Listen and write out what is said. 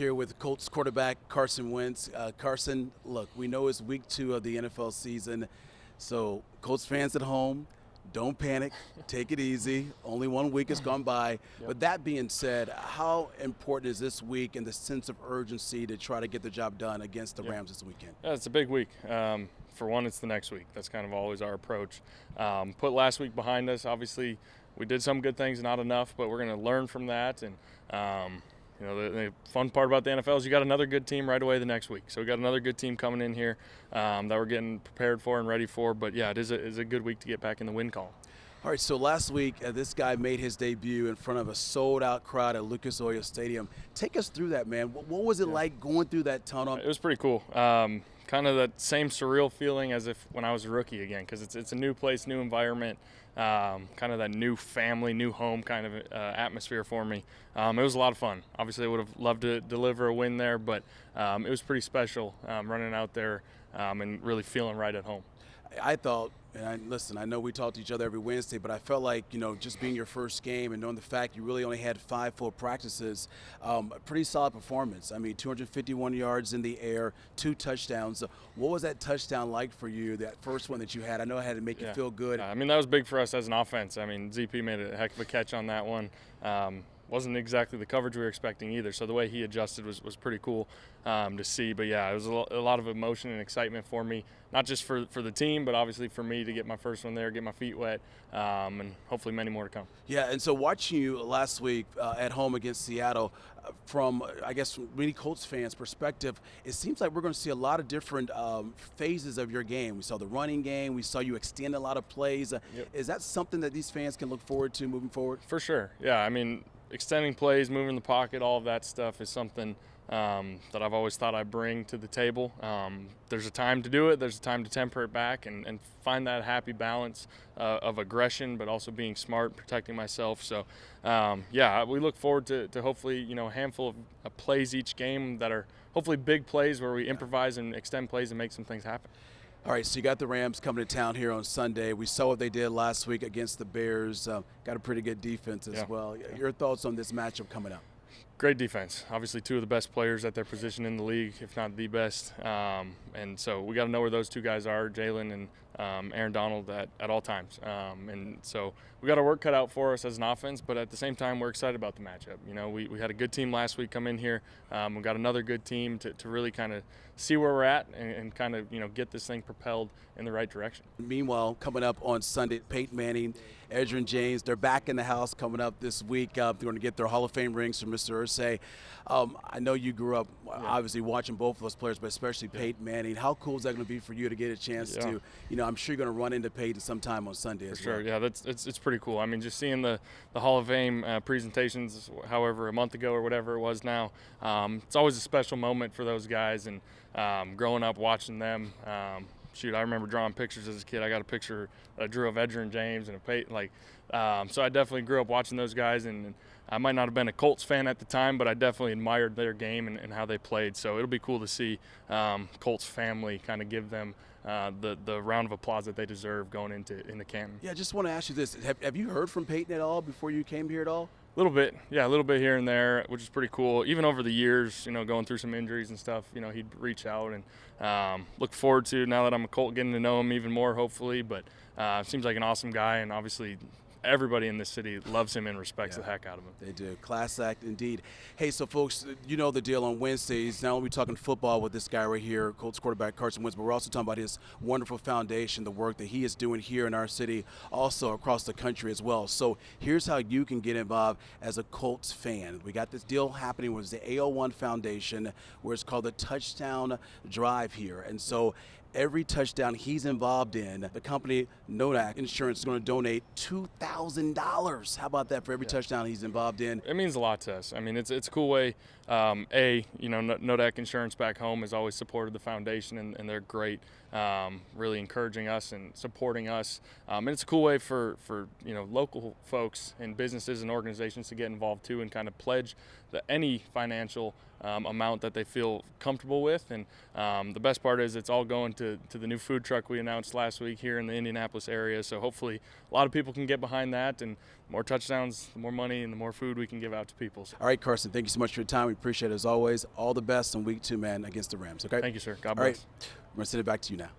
Here with Colts quarterback Carson Wentz. Carson, look, we know it's week 2 of the NFL season, so Colts fans at home, don't panic, take it easy. Only 1 week has gone by. Yep. But that being said, how important is this week and the sense of urgency to try to get the job done against the Rams this weekend? Yeah, it's a big week. For one, it's the next week. That's kind of always our approach. Put last week behind us. Obviously, we did some good things, not enough, but we're going to learn from that. And the fun part about the NFL is you got another good team right away the next week. So we got another good team coming in here that we're getting prepared for and ready for. But yeah, it is a good week to get back in the win column. All right, so last week, this guy made his debut in front of a sold-out crowd at Lucas Oil Stadium. Take us through that, man. What was it like going through that tunnel? It was pretty cool. Kind of that same surreal feeling as if when I was a rookie again, because it's a new place, new environment, kind of that new family, new home kind of atmosphere for me. It was a lot of fun. Obviously, I would have loved to deliver a win there, but it was pretty special running out there and really feeling right at home. I thought, listen, I know we talk to each other every Wednesday, but I felt like, just being your first game and knowing the fact you really only had 5 full practices, a pretty solid performance. I mean, 251 yards in the air, 2 touchdowns. What was that touchdown like for you, that first one that you had? I know it had to make you feel good. I mean, that was big for us as an offense. I mean, ZP made a heck of a catch on that one. Wasn't exactly the coverage we were expecting either, so the way he adjusted was pretty cool to see. But yeah, it was a lot of emotion and excitement for me, not just for the team, but obviously for me to get my first one there, get my feet wet, and hopefully many more to come. Yeah, and so watching you last week at home against Seattle, from many Colts fans' perspective, it seems like we're going to see a lot of different phases of your game. We saw the running game, we saw you extend a lot of plays. Yep. Is that something that these fans can look forward to moving forward? For sure, yeah. I mean, extending plays, moving the pocket, all of that stuff is something that I've always thought I bring to the table. There's a time to do it. There's a time to temper it back and find that happy balance of aggression, but also being smart, protecting myself. So, we look forward to hopefully, a handful of plays each game that are hopefully big plays where we improvise and extend plays and make some things happen. All right, so you got the Rams coming to town here on Sunday. We saw what they did last week against the Bears. Got a pretty good defense as well. Your thoughts on this matchup coming up? Great defense. Obviously, 2 of the best players at their position in the league, if not the best. And so we got to know where those 2 guys are, Jalen and Aaron Donald, at all times. And so we got our work cut out for us as an offense, but at the same time, we're excited about the matchup. We had a good team last week come in here. We got another good team to really kind of see where we're at and kind of, get this thing propelled in the right direction. Meanwhile, coming up on Sunday, Peyton Manning, Edgerrin James, they're back in the house coming up this week. They're going to get their Hall of Fame rings from Mr. Irsay. I know you grew up obviously watching both of those players, but especially Peyton Manning. How cool is that going to be for you to get a chance to, I'm sure you're going to run into Peyton sometime on Sunday as well. For sure, yeah, it's pretty cool. I mean, just seeing the Hall of Fame presentations, however, a month ago or whatever it was now, it's always a special moment for those guys. And growing up watching them, I remember drawing pictures as a kid. I got a picture I drew of Edgerrin James and a Peyton. So I definitely grew up watching those guys, and I might not have been a Colts fan at the time, but I definitely admired their game and how they played. So it'll be cool to see Colts family kind of give them the round of applause that they deserve going into Canton. Yeah, I just want to ask you this. Have you heard from Peyton at all before you came here at all? A little bit here and there, which is pretty cool. Even over the years, going through some injuries and stuff, he'd reach out and look forward to, now that I'm a Colt, getting to know him even more, hopefully. But seems like an awesome guy, and obviously everybody in this city loves him and respects the heck out of him. They do. Class act indeed. Hey, so folks, you know the deal on Wednesdays. Not only are we talking football with this guy right here, Colts quarterback Carson Wentz, but we're also talking about his wonderful foundation, the work that he is doing here in our city, also across the country as well. So here's how you can get involved as a Colts fan. We got this deal happening with the AO1 Foundation, where it's called the Touchdown Drive here. And so every touchdown he's involved in, the company Nodak Insurance is going to donate $2,000. How about that for every touchdown he's involved in? It means a lot to us. I mean, it's a cool way. Nodak Insurance back home has always supported the foundation, and they're great, really encouraging us and supporting us. And it's a cool way for local folks and businesses and organizations to get involved too and kind of pledge any financial amount that they feel comfortable with. And the best part is it's all going to the new food truck we announced last week here in the Indianapolis area. So hopefully a lot of people can get behind that, and the more touchdowns, the more money, and the more food we can give out to people. So. All right, Carson, thank you so much for your time. We appreciate it as always. All the best in week 2, man, against the Rams, okay? Thank you, sir. God bless. All right, we're going to send it back to you now.